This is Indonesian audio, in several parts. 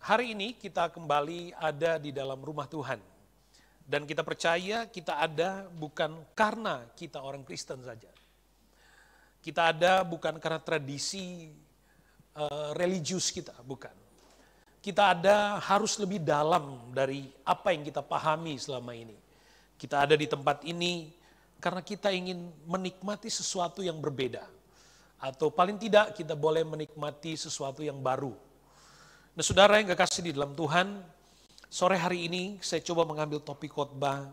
Hari ini kita kembali ada di dalam rumah Tuhan. Dan kita percaya kita ada bukan karena kita orang Kristen saja. Kita ada bukan karena tradisi religius kita, bukan. Kita ada harus lebih dalam dari apa yang kita pahami selama ini. Kita ada di tempat ini karena kita ingin menikmati sesuatu yang berbeda. Atau paling tidak kita boleh menikmati sesuatu yang baru. Nah, saudara yang kekasih di dalam Tuhan, sore hari ini saya coba mengambil topik khotbah.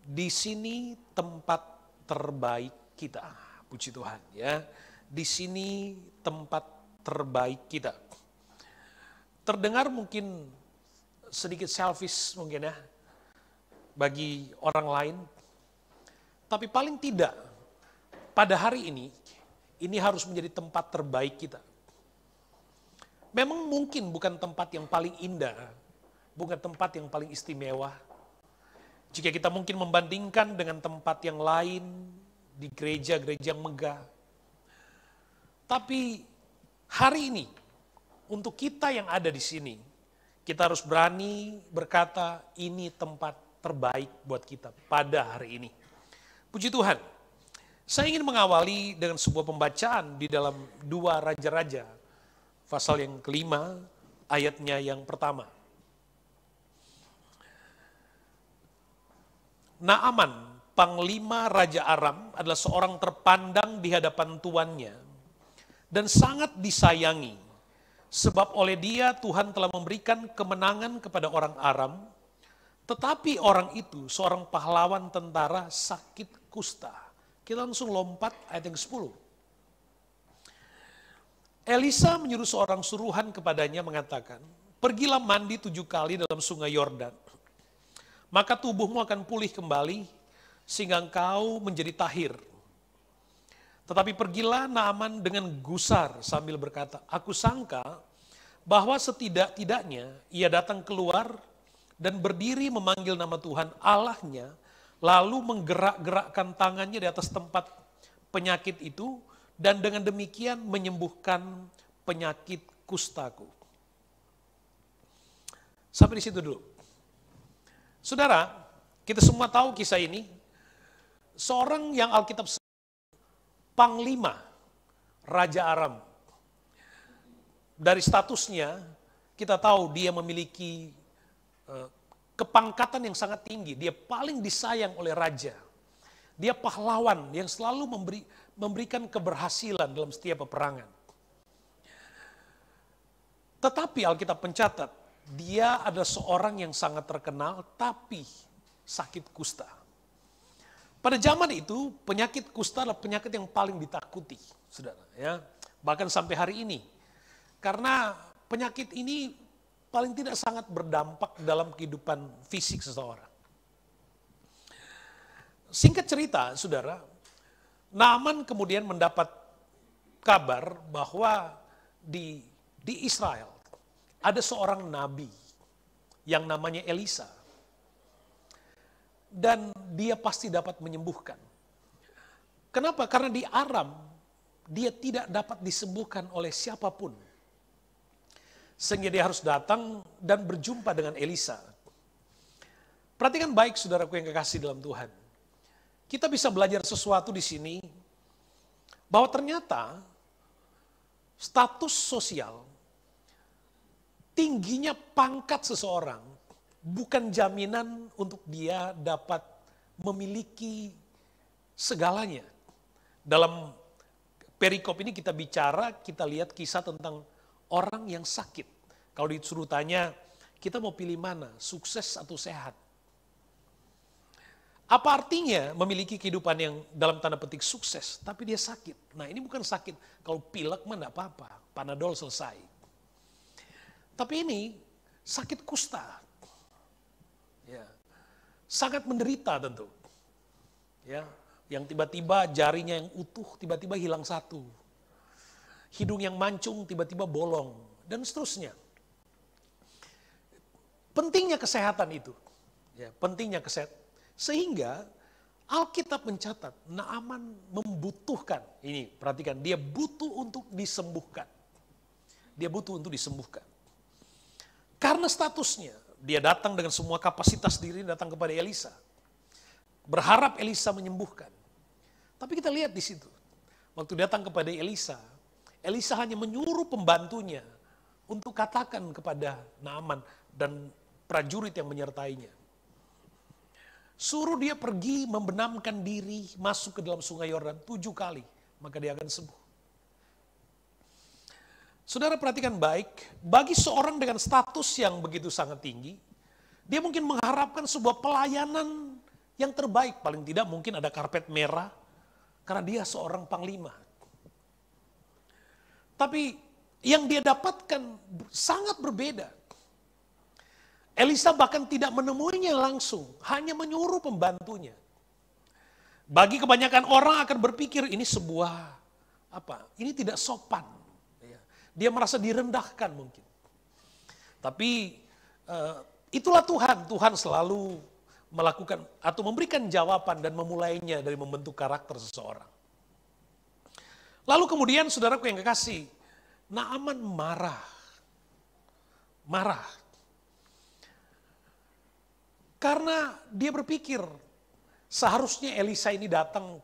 Di sini tempat terbaik kita. Puji Tuhan ya. Di sini tempat terbaik kita. Terdengar mungkin sedikit selfish mungkin ya bagi orang lain. Tapi paling tidak pada hari ini harus menjadi tempat terbaik kita. Memang mungkin bukan tempat yang paling indah, bukan tempat yang paling istimewa. Jika kita mungkin membandingkan dengan tempat yang lain di gereja-gereja yang megah. Tapi hari ini, untuk kita yang ada di sini, kita harus berani berkata ini tempat terbaik buat kita pada hari ini. Puji Tuhan. Saya ingin mengawali dengan sebuah pembacaan di dalam 2 Raja-Raja. Pasal yang kelima, ayatnya yang pertama. Naaman, panglima Raja Aram, adalah seorang terpandang di hadapan tuannya dan sangat disayangi. Sebab oleh dia Tuhan telah memberikan kemenangan kepada orang Aram, tetapi orang itu seorang pahlawan tentara sakit kusta. Kita langsung lompat ayat yang 10. Elisa menyuruh seorang suruhan kepadanya mengatakan, pergilah mandi 7 kali dalam sungai Yordan. Maka tubuhmu akan pulih kembali sehingga engkau menjadi tahir. Tetapi pergilah Naaman dengan gusar sambil berkata, aku sangka bahwa setidak-tidaknya ia datang keluar dan berdiri memanggil nama Tuhan Allahnya, lalu menggerak-gerakkan tangannya di atas tempat penyakit itu, dan dengan demikian menyembuhkan penyakit kustaku. Sampai di situ dulu. Saudara, kita semua tahu kisah ini. Seorang yang Alkitab sebut panglima Raja Aram. Dari statusnya, kita tahu dia memiliki kepangkatan yang sangat tinggi. Dia paling disayang oleh raja. Dia pahlawan yang selalu memberikan keberhasilan dalam setiap peperangan. Tetapi Alkitab mencatat, dia adalah seorang yang sangat terkenal tapi sakit kusta. Pada zaman itu, penyakit kusta adalah penyakit yang paling ditakuti, saudara. Ya. Bahkan sampai hari ini. Karena penyakit ini paling tidak sangat berdampak dalam kehidupan fisik seseorang. Singkat cerita, saudara, Naaman kemudian mendapat kabar bahwa di Israel ada seorang nabi yang namanya Elisa. Dan dia pasti dapat menyembuhkan. Kenapa? Karena di Aram, dia tidak dapat disembuhkan oleh siapapun. Sehingga dia harus datang dan berjumpa dengan Elisa. Perhatikan baik saudaraku yang kekasih dalam Tuhan. Kita bisa belajar sesuatu di sini, bahwa ternyata status sosial, tingginya pangkat seseorang, bukan jaminan untuk dia dapat memiliki segalanya. Dalam perikop ini kita lihat kisah tentang orang yang sakit. Kalau disuruh tanya, kita mau pilih mana, sukses atau sehat? Apa artinya memiliki kehidupan yang dalam tanda petik sukses, tapi dia sakit? Nah, ini bukan sakit, kalau pilek mah enggak apa-apa, Panadol selesai. Tapi ini sakit kusta. Ya. Sangat menderita tentu. Ya, yang tiba-tiba jarinya yang utuh tiba-tiba hilang satu. Hidung yang mancung tiba-tiba bolong dan seterusnya. Pentingnya kesehatan itu. Ya, pentingnya kesehatan. Sehingga Alkitab mencatat Naaman membutuhkan, ini perhatikan, dia butuh untuk disembuhkan. dia butuh untuk disembuhkan. Karena statusnya, dia datang dengan semua kapasitas diri, datang kepada Elisa. Berharap Elisa menyembuhkan. Tapi kita lihat di situ, waktu datang kepada Elisa, Elisa hanya menyuruh pembantunya untuk katakan kepada Naaman dan prajurit yang menyertainya. Suruh dia pergi membenamkan diri, masuk ke dalam sungai Yordan 7 kali, maka dia akan sembuh. Saudara perhatikan baik, bagi seorang dengan status yang begitu sangat tinggi, dia mungkin mengharapkan sebuah pelayanan yang terbaik. Paling tidak mungkin ada karpet merah, karena dia seorang panglima. Tapi yang dia dapatkan sangat berbeda. Elisa bahkan tidak menemuinya langsung, hanya menyuruh pembantunya. Bagi kebanyakan orang akan berpikir ini sebuah ini tidak sopan. Dia merasa direndahkan mungkin. Tapi itulah Tuhan. Tuhan selalu melakukan atau memberikan jawaban dan memulainya dari membentuk karakter seseorang. Lalu kemudian saudaraku yang kekasih, Naaman marah. Karena dia berpikir seharusnya Elisa ini datang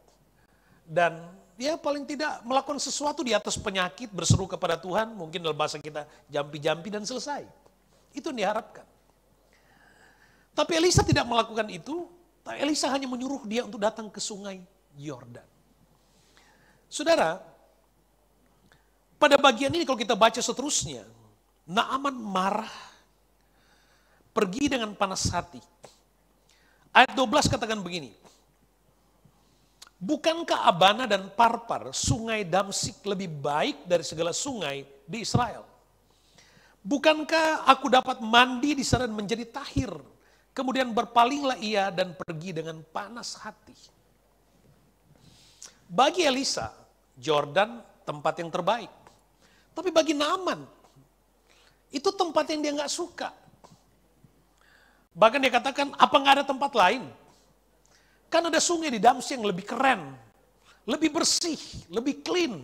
dan dia paling tidak melakukan sesuatu di atas penyakit, berseru kepada Tuhan, mungkin dalam bahasa kita jampi-jampi dan selesai. Itu yang diharapkan. Tapi Elisa tidak melakukan itu, Elisa hanya menyuruh dia untuk datang ke sungai Yordan. Saudara, pada bagian ini kalau kita baca seterusnya, Naaman marah, pergi dengan panas hati. Ayat 12 katakan begini, bukankah Abana dan Parpar, sungai Damsik lebih baik dari segala sungai di Israel? Bukankah aku dapat mandi di sana dan menjadi tahir? Kemudian berpalinglah ia dan pergi dengan panas hati. Bagi Elisa, Jordan tempat yang terbaik. Tapi bagi Naaman, itu tempat yang dia nggak suka. Bahkan dia katakan, apa nggak ada tempat lain? Kan ada sungai di Damsik yang lebih keren, lebih bersih, lebih clean.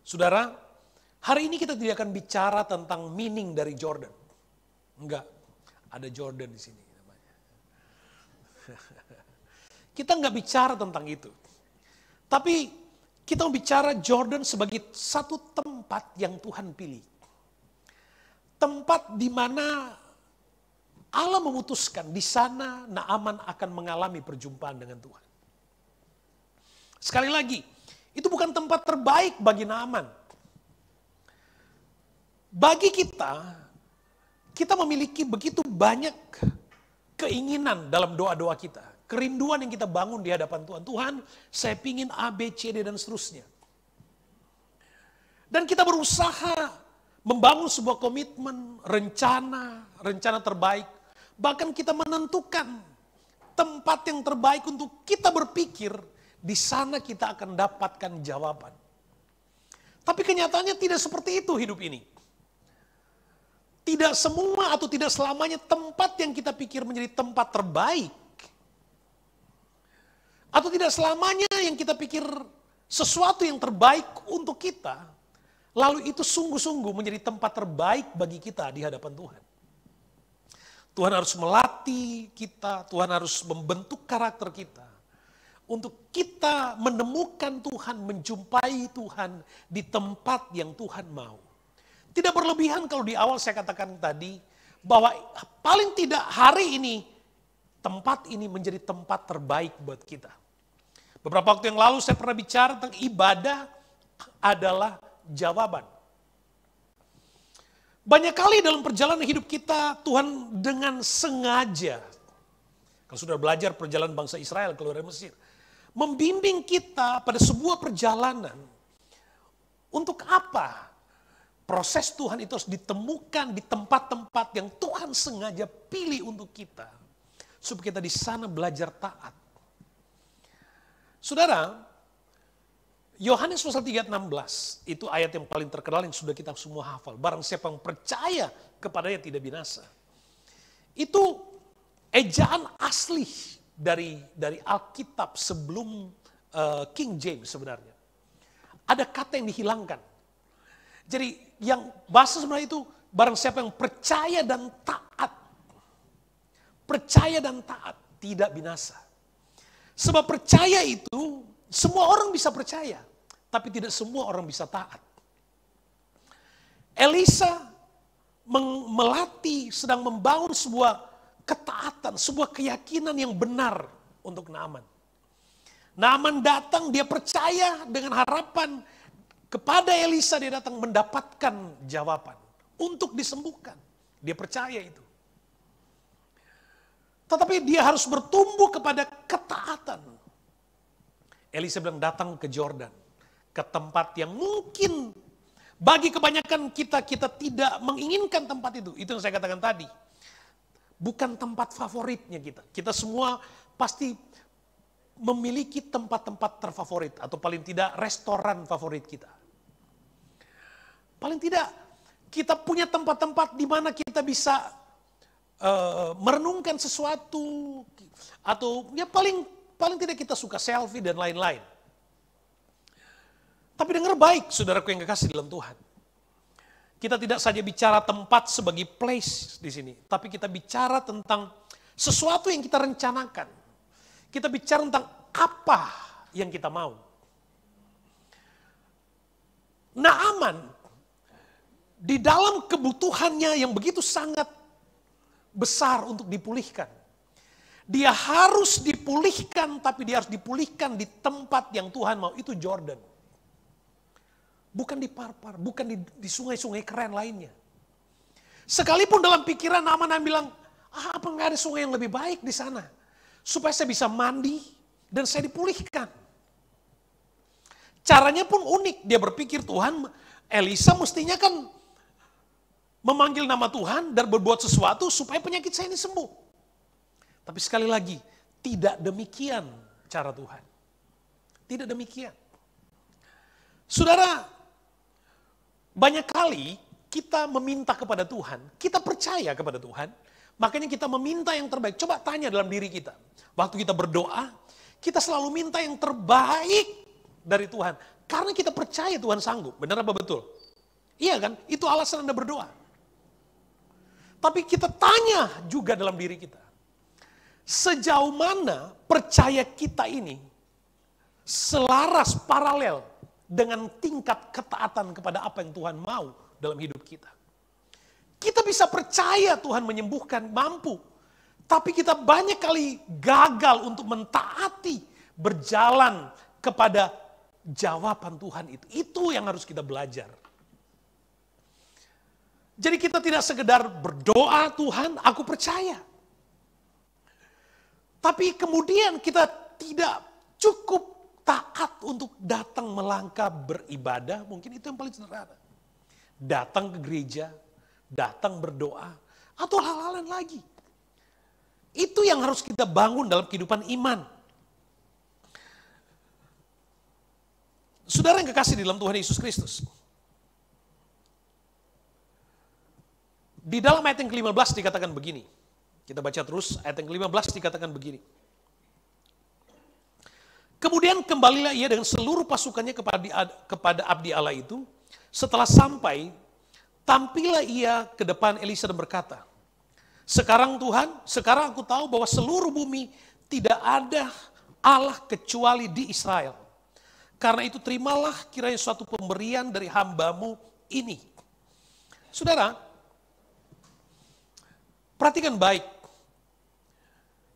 Saudara, hari ini kita tidak akan bicara tentang meaning dari Jordan. Enggak, ada Jordan di sini namanya. Kita enggak bicara tentang itu. Tapi kita bicara Jordan sebagai satu tempat yang Tuhan pilih. Tempat di mana Allah memutuskan di sana Naaman akan mengalami perjumpaan dengan Tuhan. Sekali lagi, itu bukan tempat terbaik bagi Naaman. Bagi kita memiliki begitu banyak keinginan dalam doa-doa kita. Kerinduan yang kita bangun di hadapan Tuhan. Tuhan, saya pingin A, B, C, D, dan seterusnya. Dan kita berusaha membangun sebuah komitmen, rencana terbaik. Bahkan kita menentukan tempat yang terbaik untuk kita berpikir, di sana kita akan dapatkan jawaban. Tapi kenyataannya tidak seperti itu hidup ini. Tidak semua atau tidak selamanya tempat yang kita pikir menjadi tempat terbaik. Atau tidak selamanya yang kita pikir sesuatu yang terbaik untuk kita, lalu itu sungguh-sungguh menjadi tempat terbaik bagi kita di hadapan Tuhan. Tuhan harus melatih kita, Tuhan harus membentuk karakter kita. Untuk kita menemukan Tuhan, menjumpai Tuhan di tempat yang Tuhan mau. Tidak berlebihan kalau di awal saya katakan tadi, bahwa paling tidak hari ini, tempat ini menjadi tempat terbaik buat kita. Beberapa waktu yang lalu saya pernah bicara tentang ibadah adalah jawaban. Banyak kali dalam perjalanan hidup kita, Tuhan dengan sengaja, kalau sudah belajar perjalanan bangsa Israel keluar dari Mesir, membimbing kita pada sebuah perjalanan. Untuk apa? Proses Tuhan itu harus ditemukan di tempat-tempat yang Tuhan sengaja pilih untuk kita. Supaya kita di sana belajar taat. Saudara, Yohanes pasal 3:16 itu ayat yang paling terkenal yang sudah kita semua hafal. Barang siapa yang percaya kepadanya tidak binasa. Itu ejaan asli dari Alkitab sebelum King James sebenarnya. Ada kata yang dihilangkan. Jadi yang bahasa sebenarnya itu barang siapa yang percaya dan taat. Percaya dan taat, tidak binasa. Sebab percaya itu semua orang bisa percaya, tapi tidak semua orang bisa taat. Elisa melatih, sedang membangun sebuah ketaatan, sebuah keyakinan yang benar untuk Naaman. Naaman datang, dia percaya dengan harapan kepada Elisa, dia datang mendapatkan jawaban untuk disembuhkan. Dia percaya itu. Tetapi dia harus bertumbuh kepada ketaatan. Elisa bilang datang ke Jordan, ke tempat yang mungkin bagi kebanyakan kita tidak menginginkan tempat itu. Itu yang saya katakan tadi. Bukan tempat favoritnya kita. Kita semua pasti memiliki tempat-tempat terfavorit atau paling tidak restoran favorit kita. Paling tidak kita punya tempat-tempat di mana kita bisa merenungkan sesuatu atau ya paling tidak kita suka selfie dan lain-lain. Tapi dengar baik saudaraku yang kekasih dalam Tuhan. Kita tidak saja bicara tempat sebagai place di sini, tapi kita bicara tentang sesuatu yang kita rencanakan. Kita bicara tentang apa yang kita mau. Naaman di dalam kebutuhannya yang begitu sangat besar untuk dipulihkan. Dia harus dipulihkan, tapi dia harus dipulihkan di tempat yang Tuhan mau, itu Jordan. Bukan di Parpar, bukan di sungai-sungai keren lainnya. Sekalipun dalam pikiran Naaman bilang, apa nggak ada sungai yang lebih baik di sana? Supaya saya bisa mandi dan saya dipulihkan. Caranya pun unik, dia berpikir Tuhan, Elisa mestinya kan memanggil nama Tuhan dan berbuat sesuatu supaya penyakit saya ini sembuh. Tapi sekali lagi, tidak demikian cara Tuhan. Tidak demikian. Saudara, banyak kali kita meminta kepada Tuhan, kita percaya kepada Tuhan, makanya kita meminta yang terbaik. Coba tanya dalam diri kita. Waktu kita berdoa, kita selalu minta yang terbaik dari Tuhan. Karena kita percaya Tuhan sanggup. Benar apa betul? Iya kan? Itu alasan Anda berdoa. Tapi kita tanya juga dalam diri kita. Sejauh mana percaya kita ini selaras paralel dengan tingkat ketaatan kepada apa yang Tuhan mau dalam hidup kita. Kita bisa percaya Tuhan menyembuhkan, mampu. Tapi kita banyak kali gagal untuk mentaati, berjalan kepada jawaban Tuhan itu. Itu yang harus kita belajar. Jadi kita tidak sekedar berdoa, Tuhan aku percaya. Tapi kemudian kita tidak cukup taat untuk datang melangkah beribadah, mungkin itu yang paling sederhana. Datang ke gereja, datang berdoa, atau hal-hal lain lagi. Itu yang harus kita bangun dalam kehidupan iman. Saudara yang kekasih di dalam Tuhan Yesus Kristus. Di dalam ayat yang ke-15 dikatakan begini. Kita baca terus, ayat yang ke-15 dikatakan begini. Kemudian kembalilah ia dengan seluruh pasukannya kepada abdi Allah itu. Setelah sampai, tampillah ia ke depan Elisa dan berkata, sekarang Tuhan, sekarang aku tahu bahwa seluruh bumi tidak ada Allah kecuali di Israel. Karena itu terimalah kiranya suatu pemberian dari hambamu ini. Saudara, perhatikan baik.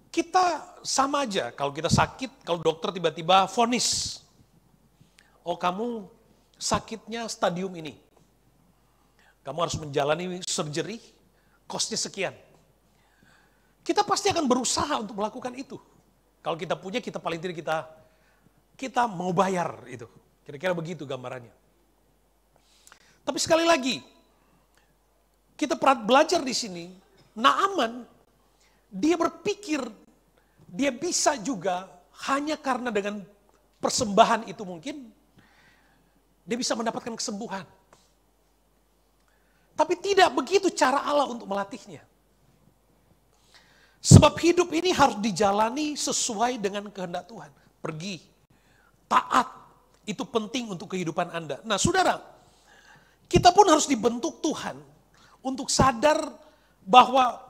Kita sama aja kalau kita sakit, kalau dokter tiba-tiba vonis. Oh kamu sakitnya stadium ini. Kamu harus menjalani surgery, costnya sekian. Kita pasti akan berusaha untuk melakukan itu. Kalau kita punya, kita paling tidak kita mau bayar itu. Kira-kira begitu gambarannya. Tapi sekali lagi, kita belajar di sini, Naaman, dia berpikir dia bisa juga hanya karena dengan persembahan itu mungkin dia bisa mendapatkan kesembuhan. Tapi tidak begitu cara Allah untuk melatihnya. Sebab hidup ini harus dijalani sesuai dengan kehendak Tuhan. Pergi, taat, itu penting untuk kehidupan Anda. Nah saudara, Kita pun harus dibentuk Tuhan untuk sadar bahwa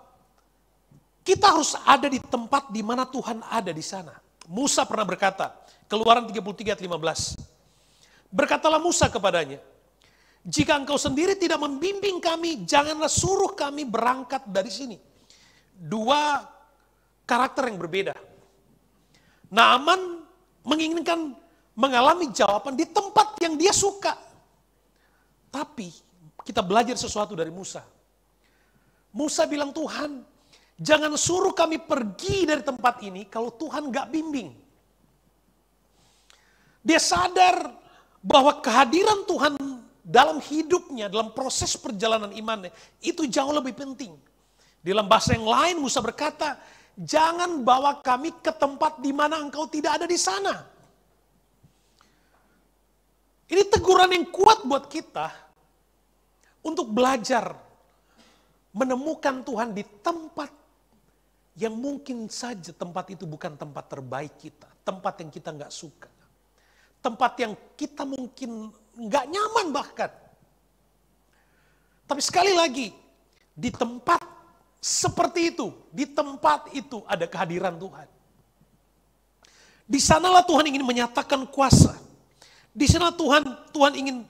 kita harus ada di tempat di mana Tuhan ada di sana. Musa pernah berkata, Keluaran 33 ayat 15. Berkatalah Musa kepadanya, jika engkau sendiri tidak membimbing kami, janganlah suruh kami berangkat dari sini. Dua karakter yang berbeda. Naaman menginginkan mengalami jawaban di tempat yang dia suka. Tapi kita belajar sesuatu dari Musa. Musa bilang, Tuhan, jangan suruh kami pergi dari tempat ini kalau Tuhan gak bimbing. Dia sadar bahwa kehadiran Tuhan dalam hidupnya, dalam proses perjalanan imannya, itu jauh lebih penting. Dalam bahasa yang lain Musa berkata, jangan bawa kami ke tempat di mana engkau tidak ada di sana. Ini teguran yang kuat buat kita untuk belajar menemukan Tuhan di tempat yang mungkin saja tempat itu bukan tempat terbaik kita. Tempat yang kita nggak suka. Tempat yang kita mungkin nggak nyaman bahkan. Tapi sekali lagi, di tempat seperti itu, di tempat itu ada kehadiran Tuhan. Di sanalah Tuhan ingin menyatakan kuasa. Di sana Tuhan ingin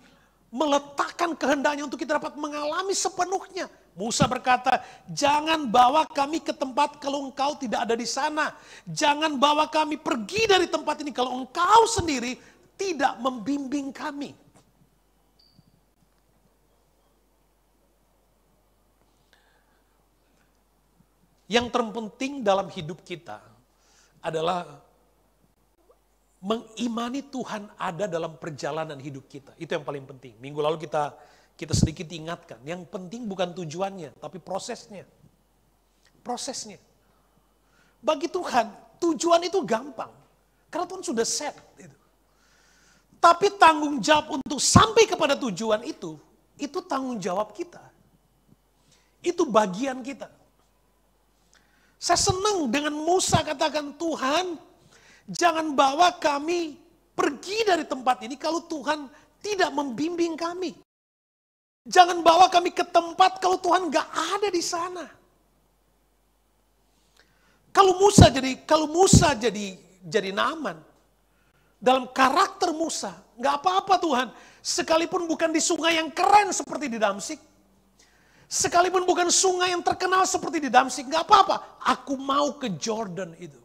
meletakkan kehendaknya untuk kita dapat mengalami sepenuhnya. Musa berkata, jangan bawa kami ke tempat kalau engkau tidak ada di sana. Jangan bawa kami pergi dari tempat ini kalau engkau sendiri tidak membimbing kami. Yang terpenting dalam hidup kita adalah mengimani Tuhan ada dalam perjalanan hidup kita. Itu yang paling penting. Minggu lalu kita sedikit ingatkan. Yang penting bukan tujuannya, tapi prosesnya. Prosesnya. Bagi Tuhan, tujuan itu gampang. Karena Tuhan sudah set. Tapi tanggung jawab untuk sampai kepada tujuan itu tanggung jawab kita. Itu bagian kita. Saya senang dengan Musa katakan, Tuhan, jangan bawa kami pergi dari tempat ini kalau Tuhan tidak membimbing kami. Jangan bawa kami ke tempat kalau Tuhan gak ada di sana. Kalau Musa jadi Naaman, dalam karakter Musa, gak apa-apa Tuhan. Sekalipun bukan di sungai yang keren seperti di Damsyik. Sekalipun bukan sungai yang terkenal seperti di Damsyik, gak apa-apa. Aku mau ke Jordan itu.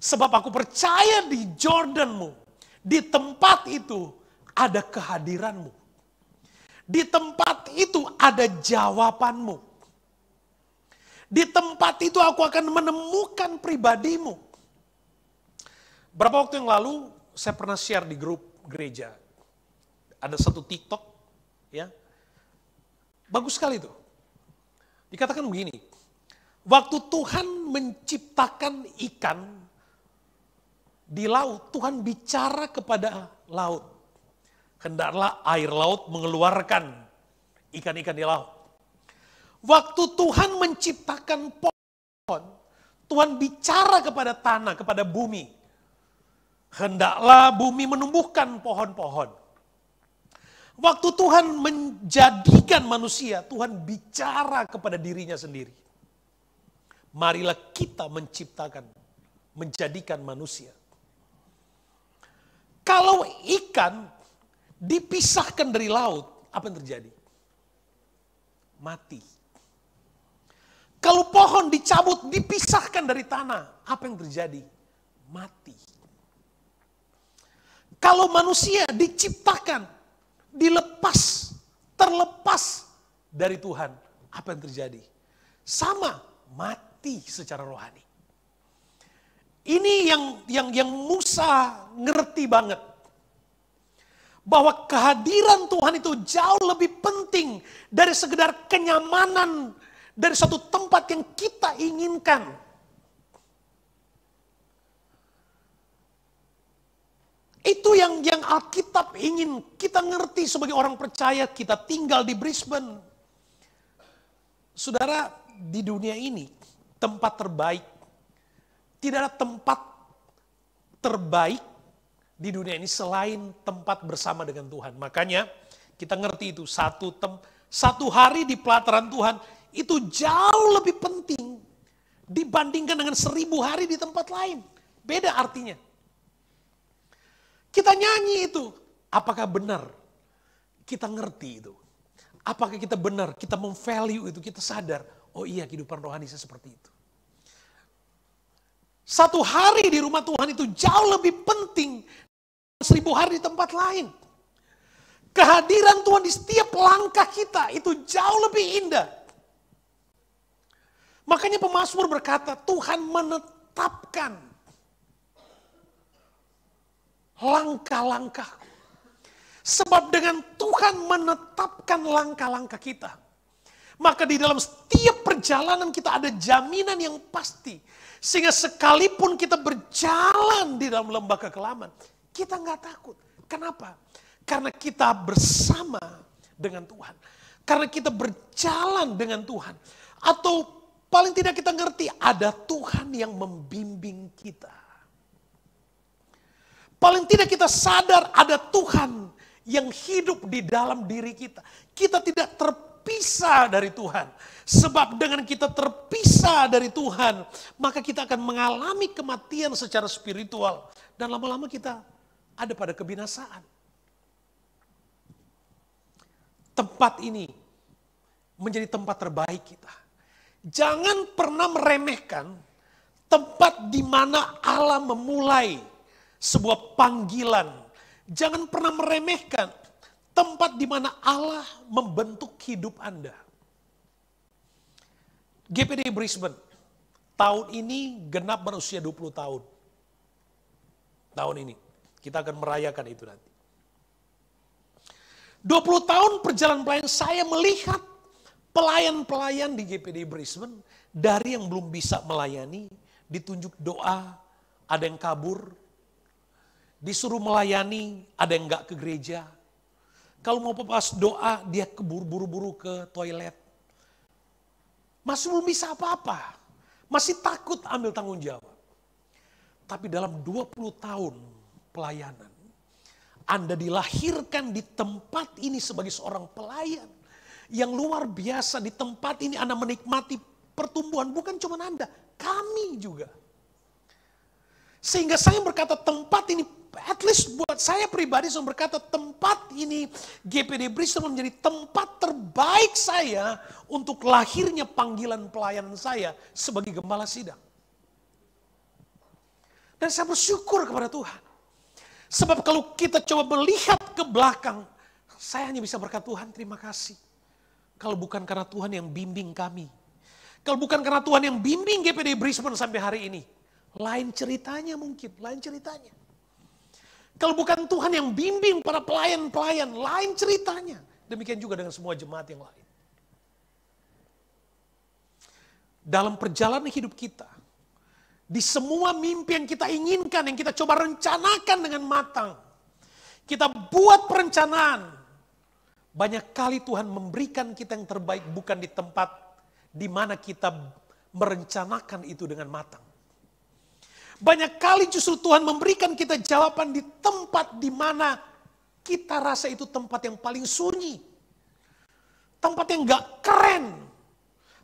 Sebab aku percaya di Jordanmu, di tempat itu ada kehadiranmu. Di tempat itu ada jawabanmu. Di tempat itu aku akan menemukan pribadimu. Berapa waktu yang lalu saya pernah share di grup gereja. Ada satu TikTok, ya. Bagus sekali itu. Dikatakan begini, waktu Tuhan menciptakan ikan di laut, Tuhan bicara kepada laut. Hendaklah air laut mengeluarkan ikan-ikan di laut. Waktu Tuhan menciptakan pohon, Tuhan bicara kepada tanah, kepada bumi. Hendaklah bumi menumbuhkan pohon-pohon. Waktu Tuhan menjadikan manusia, Tuhan bicara kepada dirinya sendiri. Marilah kita menciptakan, menjadikan manusia. Kalau ikan dipisahkan dari laut, apa yang terjadi? Mati. Kalau pohon dicabut, dipisahkan dari tanah, apa yang terjadi? Mati. Kalau manusia diciptakan, terlepas dari Tuhan, apa yang terjadi? Sama, mati secara rohani. Ini yang Musa ngerti banget. Bahwa kehadiran Tuhan itu jauh lebih penting dari sekedar kenyamanan dari satu tempat yang kita inginkan. Itu yang Alkitab ingin kita ngerti sebagai orang percaya. Kita tinggal di Brisbane. Saudara, di dunia ini tempat terbaik. Tidak ada tempat terbaik di dunia ini selain tempat bersama dengan Tuhan. Makanya Kita ngerti itu, satu hari di pelataran Tuhan itu jauh lebih penting dibandingkan dengan 1000 hari di tempat lain. Beda artinya. Kita nyanyi itu, apakah benar? Kita ngerti itu. Apakah kita benar, kita memvalue itu, kita sadar, oh iya kehidupan rohani saya seperti itu. Satu hari di rumah Tuhan itu jauh lebih penting 1000 hari di tempat lain. Kehadiran Tuhan di setiap langkah kita itu jauh lebih indah. Makanya pemazmur berkata, Tuhan menetapkan langkah-langkahku. Sebab dengan Tuhan menetapkan langkah-langkah kita, maka di dalam setiap perjalanan kita ada jaminan yang pasti. Sehingga sekalipun kita berjalan di dalam lembah kekelaman, kita nggak takut. Kenapa? Karena kita bersama dengan Tuhan. Karena kita berjalan dengan Tuhan. Atau paling tidak kita ngerti, ada Tuhan yang membimbing kita. Paling tidak kita sadar ada Tuhan yang hidup di dalam diri kita. Kita tidak terpisah dari Tuhan. Sebab dengan kita terpisah dari Tuhan, maka kita akan mengalami kematian secara spiritual. Dan lama-lama kita ada pada kebinasaan. Tempat ini menjadi tempat terbaik kita. Jangan pernah meremehkan tempat di mana Allah memulai sebuah panggilan. Jangan pernah meremehkan tempat di mana Allah membentuk hidup Anda. GPD Brisbane tahun ini genap berusia 20 tahun. Tahun ini kita akan merayakan itu nanti. 20 tahun perjalanan pelayan, saya melihat pelayan-pelayan di GPD Brisbane dari yang belum bisa melayani, ditunjuk doa, ada yang kabur, disuruh melayani, ada yang enggak ke gereja. Kalau mau pas doa, dia buru-buru ke toilet. Masih belum bisa apa-apa, masih takut ambil tanggung jawab. Tapi dalam 20 tahun pelayanan, Anda dilahirkan di tempat ini sebagai seorang pelayan yang luar biasa. Di tempat ini Anda menikmati pertumbuhan, bukan cuma Anda, kami juga. Sehingga saya berkata tempat ini, at least buat saya pribadi, saya berkata tempat ini GPD Brisbane menjadi tempat terbaik saya untuk lahirnya panggilan pelayanan saya sebagai gembala sidang. Dan saya bersyukur kepada Tuhan. Sebab kalau kita coba melihat ke belakang, saya hanya bisa berkata, Tuhan terima kasih. Kalau bukan karena Tuhan yang bimbing kami. Kalau bukan karena Tuhan yang bimbing GPD Brisbane sampai hari ini. Lain ceritanya mungkin, lain ceritanya. Kalau bukan Tuhan yang bimbing para pelayan-pelayan, lain ceritanya. Demikian juga dengan semua jemaat yang lain. Dalam perjalanan hidup kita, di semua mimpi yang kita inginkan, yang kita coba rencanakan dengan matang. Kita buat perencanaan. Banyak kali Tuhan memberikan kita yang terbaik bukan di tempat di mana kita merencanakan itu dengan matang. Banyak kali justru Tuhan memberikan kita jawaban di tempat di mana kita rasa itu tempat yang paling sunyi. Tempat yang gak keren.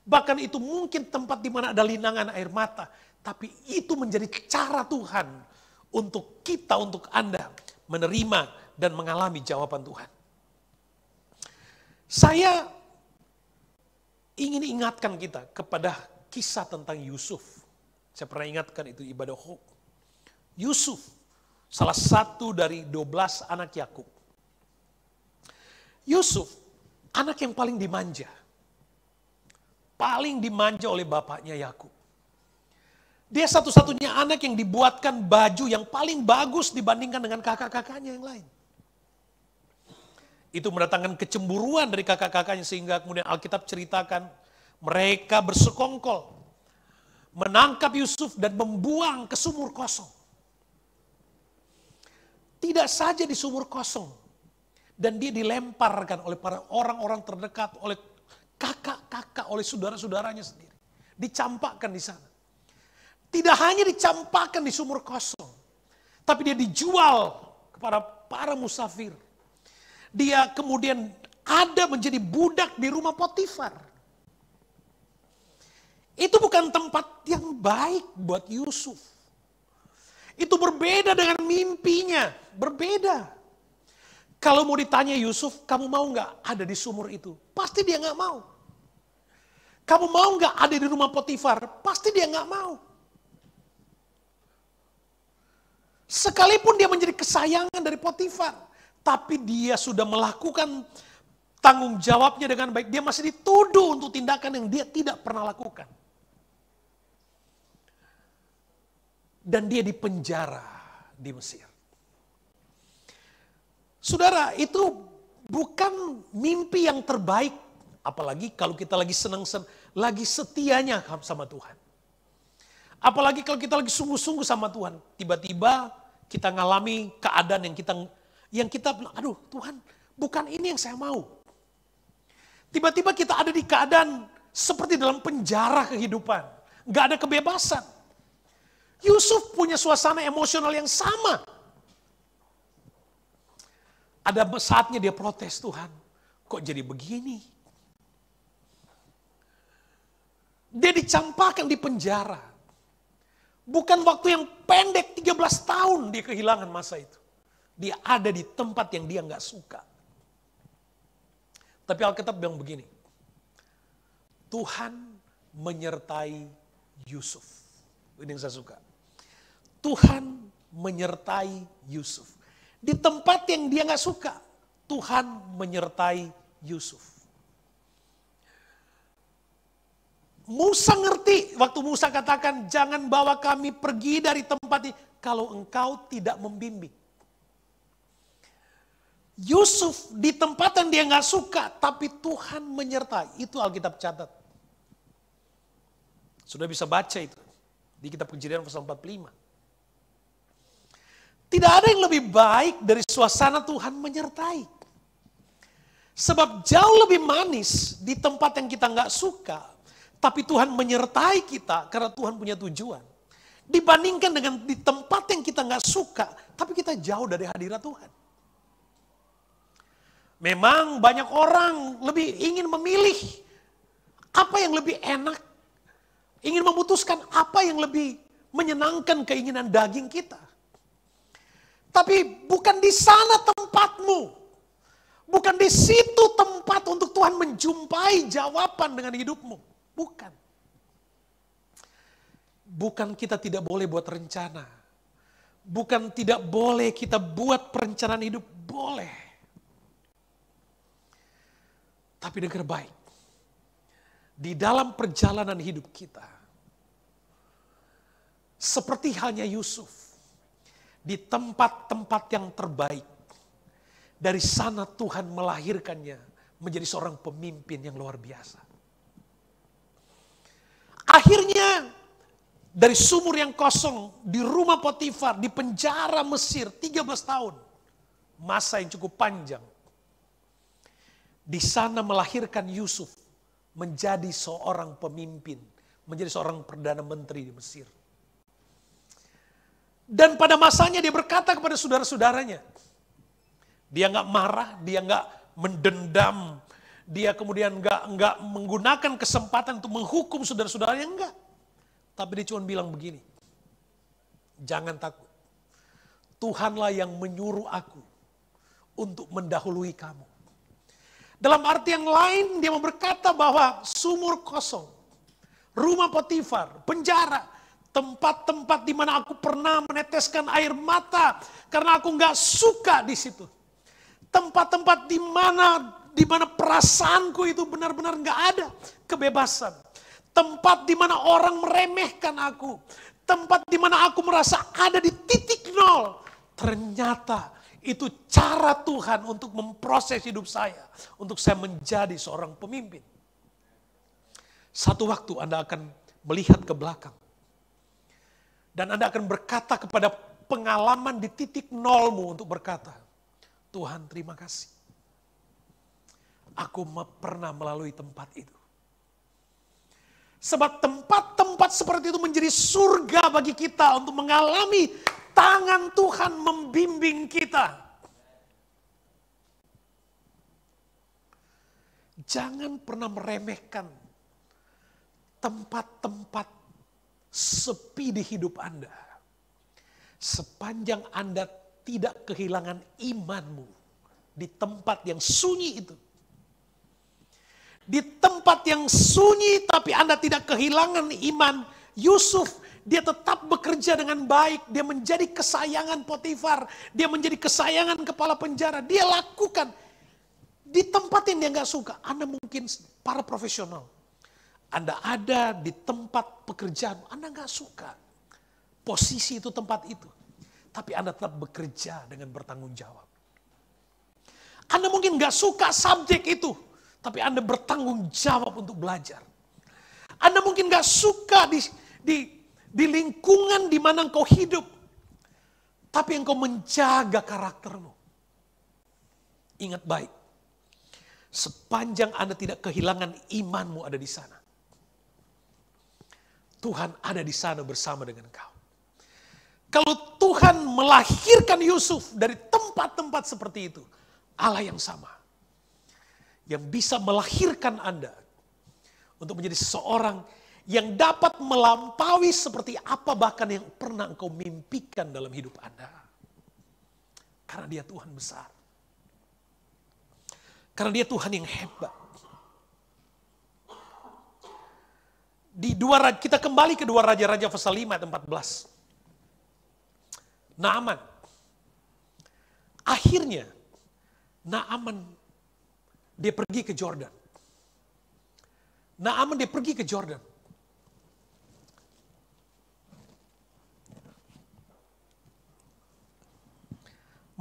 Bahkan itu mungkin tempat di mana ada linangan air mata. Tapi itu menjadi cara Tuhan untuk kita, untuk Anda menerima dan mengalami jawaban Tuhan. Saya ingin ingatkan kita kepada kisah tentang Yusuf. Saya pernah ingatkan itu ibadah hope. Yusuf, salah satu dari 12 anak Yakub. Yusuf, anak yang paling dimanja. Paling dimanja oleh bapaknya Yakub. Dia satu-satunya anak yang dibuatkan baju yang paling bagus dibandingkan dengan kakak-kakaknya yang lain. Itu mendatangkan kecemburuan dari kakak-kakaknya sehingga kemudian Alkitab ceritakan mereka bersekongkol menangkap Yusuf dan membuang ke sumur kosong. Tidak saja di sumur kosong, dan dia dilemparkan oleh para orang-orang terdekat, oleh kakak-kakak, oleh saudara-saudaranya sendiri. Dicampakkan di sana. Tidak hanya dicampakkan di sumur kosong, tapi dia dijual kepada para musafir. Dia kemudian ada menjadi budak di rumah Potifar. Itu bukan tempat yang baik buat Yusuf. Itu berbeda dengan mimpinya, berbeda. Kalau mau ditanya Yusuf, kamu mau nggak ada di sumur itu? Pasti dia nggak mau. Kamu mau nggak ada di rumah Potifar? Pasti dia nggak mau. Sekalipun dia menjadi kesayangan dari Potifar, tapi dia sudah melakukan tanggung jawabnya dengan baik. Dia masih dituduh untuk tindakan yang dia tidak pernah lakukan. Dan dia dipenjara di Mesir. Saudara, itu bukan mimpi yang terbaik. Apalagi kalau kita lagi senang-senang, lagi setianya sama Tuhan. Apalagi kalau kita lagi sungguh-sungguh sama Tuhan. Tiba-tiba kita ngalami keadaan yang kita bilang, aduh Tuhan, bukan ini yang saya mau. Tiba-tiba kita ada di keadaan seperti dalam penjara kehidupan. Gak ada kebebasan. Yusuf punya suasana emosional yang sama. Ada saatnya dia protes, Tuhan, kok jadi begini? Dia dicampakkan di penjara. Bukan waktu yang pendek, 13 tahun dia kehilangan masa itu. Dia ada di tempat yang dia nggak suka. Tapi Alkitab bilang begini, Tuhan menyertai Yusuf. Ini yang saya suka. Tuhan menyertai Yusuf. Di tempat yang dia nggak suka, Tuhan menyertai Yusuf. Musa ngerti waktu Musa katakan, jangan bawa kami pergi dari tempat ini kalau engkau tidak membimbing. Yusuf di tempat yang dia nggak suka, tapi Tuhan menyertai. Itu Alkitab catat. Sudah bisa baca itu di kitab Kejadian pasal 45. Tidak ada yang lebih baik dari suasana Tuhan menyertai. Sebab jauh lebih manis di tempat yang kita nggak suka, tapi Tuhan menyertai kita karena Tuhan punya tujuan. Dibandingkan dengan di tempat yang kita nggak suka, tapi kita jauh dari hadirat Tuhan. Memang banyak orang lebih ingin memilih apa yang lebih enak. Ingin memutuskan apa yang lebih menyenangkan keinginan daging kita. Tapi bukan di sana tempatmu. Bukan di situ tempat untuk Tuhan menjumpai jawaban dengan hidupmu. Bukan. Bukan kita tidak boleh buat rencana. Bukan tidak boleh kita buat perencanaan hidup. Boleh. Tapi dengar baik. Di dalam perjalanan hidup kita. Seperti halnya Yusuf. Di tempat-tempat yang terbaik. Dari sana Tuhan melahirkannya menjadi seorang pemimpin yang luar biasa. Akhirnya dari sumur yang kosong di rumah Potifar, di penjara Mesir 13 tahun. Masa yang cukup panjang. Di sana melahirkan Yusuf menjadi seorang pemimpin, menjadi seorang perdana menteri di Mesir. Dan pada masanya dia berkata kepada saudara-saudaranya, dia nggak marah, dia nggak mendendam, dia kemudian nggak menggunakan kesempatan untuk menghukum saudara-saudaranya, enggak. Tapi dia cuma bilang begini, jangan takut, Tuhanlah yang menyuruh aku untuk mendahului kamu. Dalam arti yang lain dia berkata bahwa sumur kosong, rumah Potifar, penjara, tempat-tempat di mana aku pernah meneteskan air mata karena aku nggak suka di situ. Tempat-tempat di mana perasaanku itu benar-benar nggak ada kebebasan. Tempat di mana orang meremehkan aku. Tempat di mana aku merasa ada di titik nol. Ternyata itu cara Tuhan untuk memproses hidup saya. Untuk saya menjadi seorang pemimpin. Satu waktu Anda akan melihat ke belakang. Dan Anda akan berkata kepada pengalaman di titik nolmu untuk berkata, Tuhan terima kasih. Aku pernah melalui tempat itu. Sebab tempat-tempat seperti itu menjadi surga bagi kita untuk mengalami tangan Tuhan membimbing kita. Jangan pernah meremehkan tempat-tempat sepi di hidup Anda. Sepanjang Anda tidak kehilangan imanmu di tempat yang sunyi itu. Di tempat yang sunyi tapi Anda tidak kehilangan iman. Yusuf, dia tetap bekerja dengan baik. Dia menjadi kesayangan Potifar. Dia menjadi kesayangan kepala penjara. Dia lakukan. Di tempat yang dia gak suka. Anda mungkin para profesional. Anda ada di tempat pekerjaan. Anda gak suka posisi itu, tempat itu. Tapi Anda tetap bekerja dengan bertanggung jawab. Anda mungkin gak suka subjek itu. Tapi Anda bertanggung jawab untuk belajar. Anda mungkin gak suka di lingkungan di mana engkau hidup. Tapi engkau menjaga karaktermu. Ingat baik. Sepanjang Anda tidak kehilangan imanmu ada di sana. Tuhan ada di sana bersama dengan engkau. Kalau Tuhan melahirkan Yusuf dari tempat-tempat seperti itu, Allah yang sama. Yang bisa melahirkan Anda untuk menjadi seseorang yang dapat melampaui seperti apa bahkan yang pernah engkau mimpikan dalam hidup Anda. Karena dia Tuhan besar. Karena dia Tuhan yang hebat. Kita kembali ke 2 Raja-Raja pasal 5 ayat 14. Naaman. Akhirnya Naaman dia pergi ke Jordan. Naaman dia pergi ke Jordan.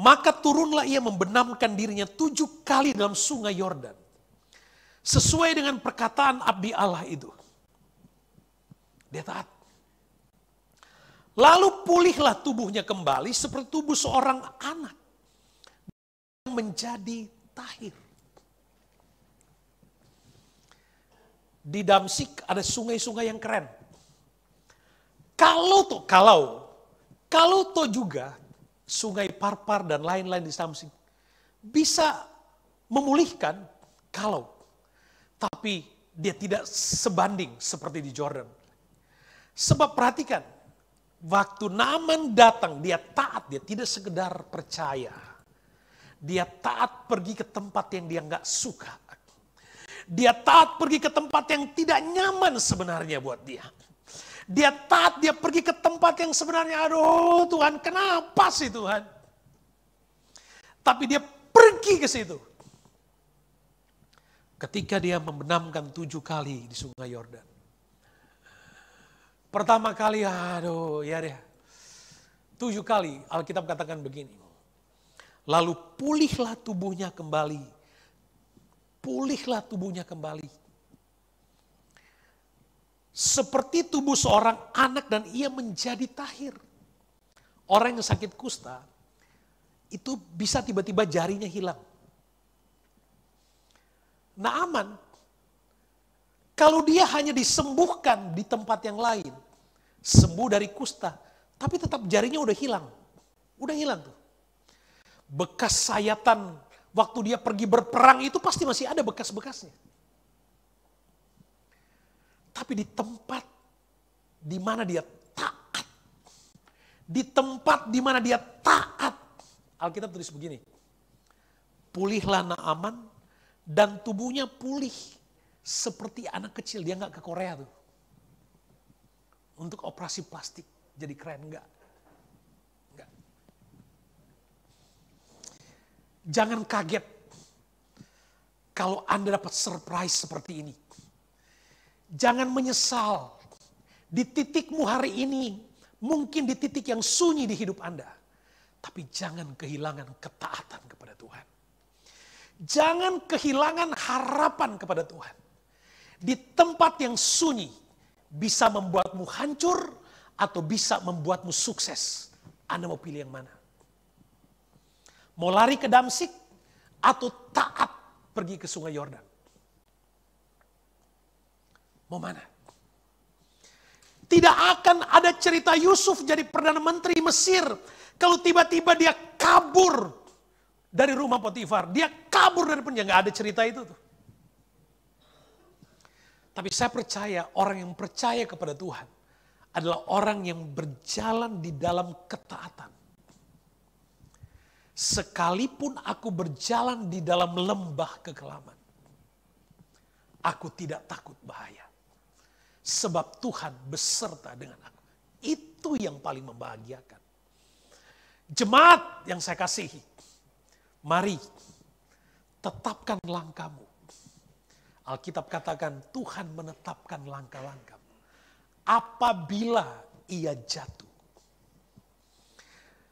Maka turunlah ia membenamkan dirinya 7 kali dalam sungai Yordan. Sesuai dengan perkataan abdi Allah itu. Dia taat. Lalu pulihlah tubuhnya kembali seperti tubuh seorang anak. Yang menjadi tahir. Di Damsik ada sungai-sungai yang keren. Kalau juga sungai Parpar dan lain-lain di Damsik bisa memulihkan tapi dia tidak sebanding seperti di Jordan. Sebab perhatikan, waktu Naaman datang dia taat, dia tidak sekedar percaya. Dia taat pergi ke tempat yang dia nggak suka. Dia taat pergi ke tempat yang tidak nyaman sebenarnya buat dia. Dia taat, dia pergi ke tempat yang sebenarnya, aduh Tuhan kenapa sih Tuhan? Tapi dia pergi ke situ. Ketika dia membenamkan 7 kali di sungai Yordan. Pertama kali, aduh ya deh. 7 kali Alkitab katakan begini. Lalu pulihlah tubuhnya kembali. Pulihlah tubuhnya kembali. Seperti tubuh seorang anak dan ia menjadi tahir. Orang yang sakit kusta, itu bisa tiba-tiba jarinya hilang. Naaman, kalau dia hanya disembuhkan di tempat yang lain, sembuh dari kusta, tapi tetap jarinya udah hilang. Udah hilang tuh. Bekas sayatan waktu dia pergi berperang itu pasti masih ada bekas-bekasnya. Tapi di tempat di mana dia taat. Di tempat di mana dia taat. Alkitab tulis begini. Pulihlah Naaman dan tubuhnya pulih seperti anak kecil. Dia gak ke Korea tuh. Untuk operasi plastik jadi keren, enggak. Jangan kaget kalau Anda dapat surprise seperti ini. Jangan menyesal di titikmu hari ini, mungkin di titik yang sunyi di hidup Anda. Tapi jangan kehilangan ketaatan kepada Tuhan. Jangan kehilangan harapan kepada Tuhan. Di tempat yang sunyi bisa membuatmu hancur atau bisa membuatmu sukses. Anda mau pilih yang mana? Mau lari ke Damsik atau taat pergi ke sungai Yordan? Mau mana? Tidak akan ada cerita Yusuf jadi Perdana Menteri Mesir kalau tiba-tiba dia kabur dari rumah Potifar. Dia kabur dari penjara. Gak ada cerita itu tuh. Tapi saya percaya orang yang percaya kepada Tuhan adalah orang yang berjalan di dalam ketaatan. Sekalipun aku berjalan di dalam lembah kekelaman, aku tidak takut bahaya. Sebab Tuhan beserta dengan aku. Itu yang paling membahagiakan. Jemaat yang saya kasihi, mari tetapkan langkahmu. Alkitab katakan Tuhan menetapkan langkah-langkahmu. Apabila ia jatuh.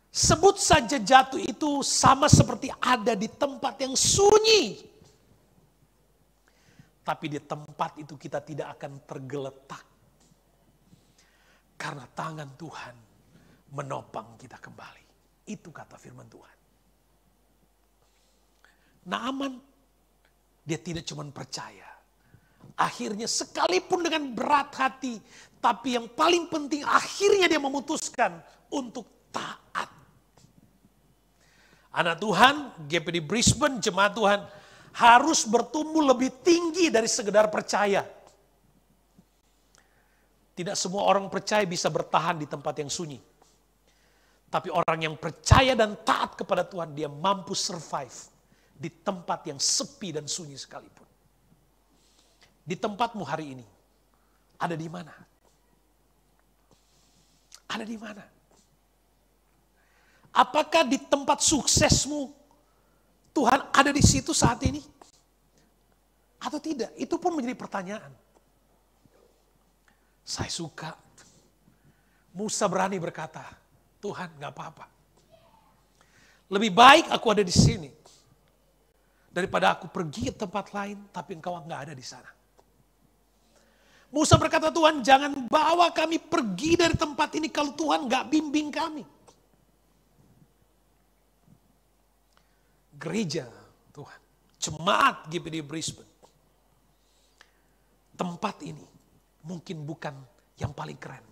Sebut saja jatuh itu sama seperti ada di tempat yang sunyi. Tapi di tempat itu kita tidak akan tergeletak. Karena tangan Tuhan menopang kita kembali. Itu kata firman Tuhan. Naaman, dia tidak cuma percaya. Akhirnya sekalipun dengan berat hati, tapi yang paling penting akhirnya dia memutuskan untuk taat. Anak Tuhan, GPD Brisbane, jemaat Tuhan, harus bertumbuh lebih tinggi dari sekedar percaya. Tidak semua orang percaya bisa bertahan di tempat yang sunyi. Tapi orang yang percaya dan taat kepada Tuhan, dia mampu survive di tempat yang sepi dan sunyi sekalipun. Di tempatmu hari ini, ada di mana? Ada di mana? Apakah di tempat suksesmu, Tuhan ada di situ saat ini? Atau tidak? Itu pun menjadi pertanyaan. Saya suka. Musa berani berkata, Tuhan gak apa-apa. Lebih baik aku ada di sini. Daripada aku pergi ke tempat lain, tapi engkau gak ada di sana. Musa berkata, Tuhan jangan bawa kami pergi dari tempat ini kalau Tuhan gak bimbing kami. Gereja Tuhan, jemaat GPD Brisbane. Tempat ini mungkin bukan yang paling keren.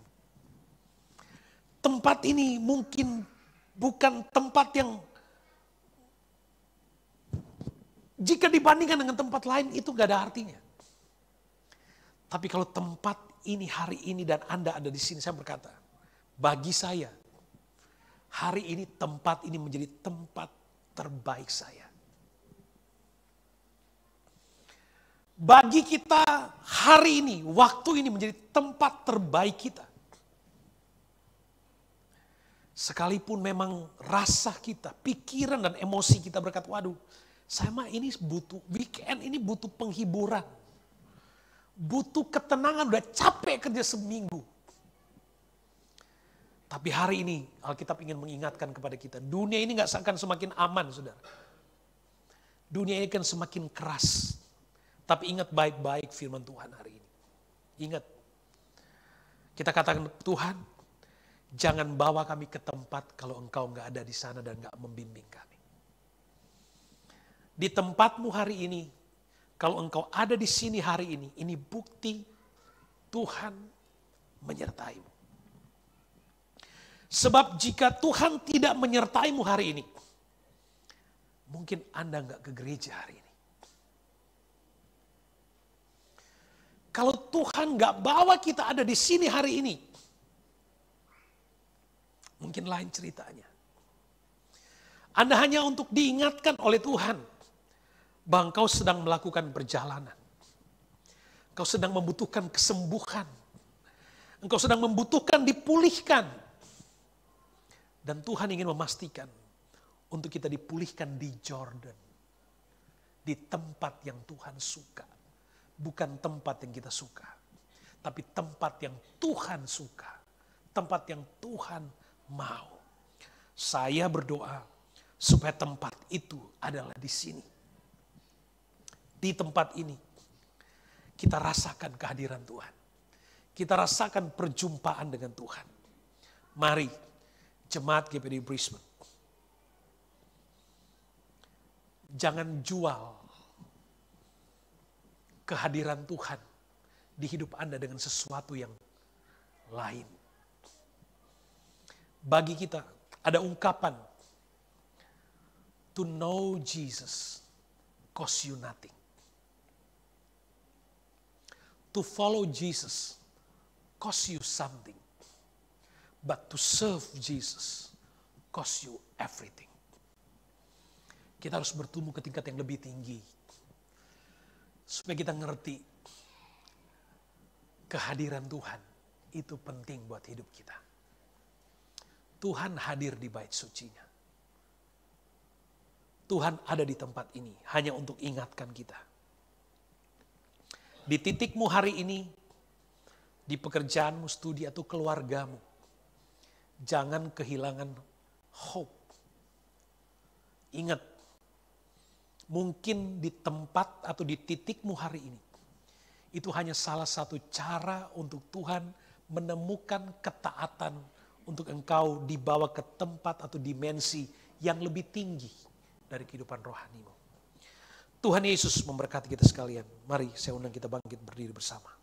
Tempat ini mungkin bukan tempat yang jika dibandingkan dengan tempat lain itu gak ada artinya. Tapi kalau tempat ini hari ini dan Anda ada di sini, saya berkata, bagi saya hari ini tempat ini menjadi tempat terbaik saya. Bagi kita hari ini, waktu ini menjadi tempat terbaik kita. Sekalipun memang rasa kita, pikiran dan emosi kita berkata, waduh, saya mah ini butuh weekend, ini butuh penghiburan. Butuh ketenangan, udah capek kerja seminggu. Tapi hari ini Alkitab ingin mengingatkan kepada kita, dunia ini gak akan semakin aman, saudara. Dunia ini akan semakin keras. Tapi ingat baik-baik firman Tuhan hari ini. Ingat, kita katakan Tuhan, jangan bawa kami ke tempat kalau engkau gak ada di sana dan gak membimbing kami. Di tempatmu hari ini, kalau engkau ada di sini hari ini bukti Tuhan menyertaimu. Sebab jika Tuhan tidak menyertaimu hari ini, mungkin Anda nggak ke gereja hari ini. Kalau Tuhan nggak bawa kita ada di sini hari ini, mungkin lain ceritanya. Anda hanya untuk diingatkan oleh Tuhan bahwa engkau sedang melakukan perjalanan. Engkau sedang membutuhkan kesembuhan. Engkau sedang membutuhkan dipulihkan. Dan Tuhan ingin memastikan untuk kita dipulihkan di Jordan. Di tempat yang Tuhan suka. Bukan tempat yang kita suka. Tapi tempat yang Tuhan suka. Tempat yang Tuhan mau. Saya berdoa supaya tempat itu adalah di sini. Di tempat ini kita rasakan kehadiran Tuhan. Kita rasakan perjumpaan dengan Tuhan. Mari jemaat GPD Brisbane. Jangan jual kehadiran Tuhan di hidup Anda dengan sesuatu yang lain. Bagi kita ada ungkapan, to know Jesus costs you nothing. To to follow Jesus cost you something. But to serve Jesus cost you everything. Kita harus bertumbuh ke tingkat yang lebih tinggi. Supaya kita ngerti kehadiran Tuhan itu penting buat hidup kita. Tuhan hadir di bait sucinya. Tuhan ada di tempat ini hanya untuk ingatkan kita. Di titikmu hari ini, di pekerjaanmu, studi atau keluargamu, jangan kehilangan hope. Ingat, mungkin di tempat atau di titikmu hari ini, itu hanya salah satu cara untuk Tuhan menemukan ketaatan untuk engkau dibawa ke tempat atau dimensi yang lebih tinggi dari kehidupan rohanimu. Tuhan Yesus memberkati kita sekalian. Mari saya undang kita bangkit berdiri bersama.